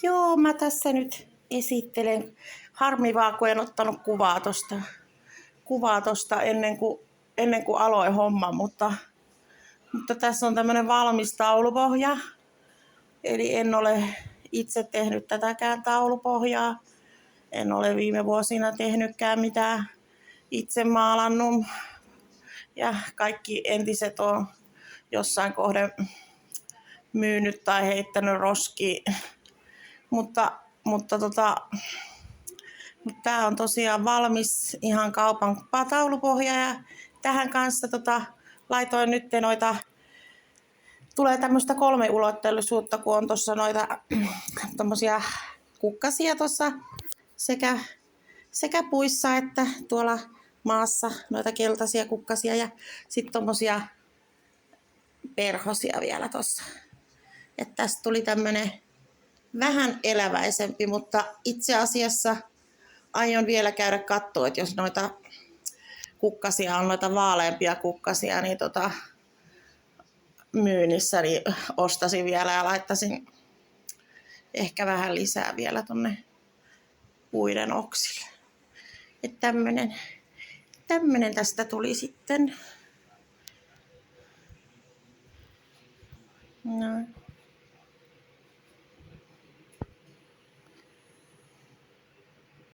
Joo, mä tässä nyt esittelen. Harmi vaan, kun en ottanut kuvaa tosta ennen kuin aloin homma, mutta tässä on tämmönen valmis taulupohja. Eli en ole itse tehnyt tätäkään taulupohjaa. En ole viime vuosina tehnytkään mitään itse maalannut. Ja kaikki entiset on jossain kohden myynyt tai heittänyt roskiin. Mutta tää on tosiaan valmis ihan kaupan taulupohja ja tähän kanssa laitoin nyt noita, tulee tämmöistä 3-ulotteisuutta, kun on tuossa noita tommosia kukkasia tuossa sekä puissa että tuolla maassa noita keltaisia kukkasia ja sitten tommosia perhosia vielä tossa. Että tästä tuli tämmönen vähän eläväisempi, mutta itse asiassa aion vielä käydä kattoo, että jos noita kukkasia on, noita vaaleampia kukkasia, niin myynnissä, niin ostasin vielä ja laittaisin ehkä vähän lisää vielä tonne puiden oksille. Että tämmönen tästä tuli sitten. No.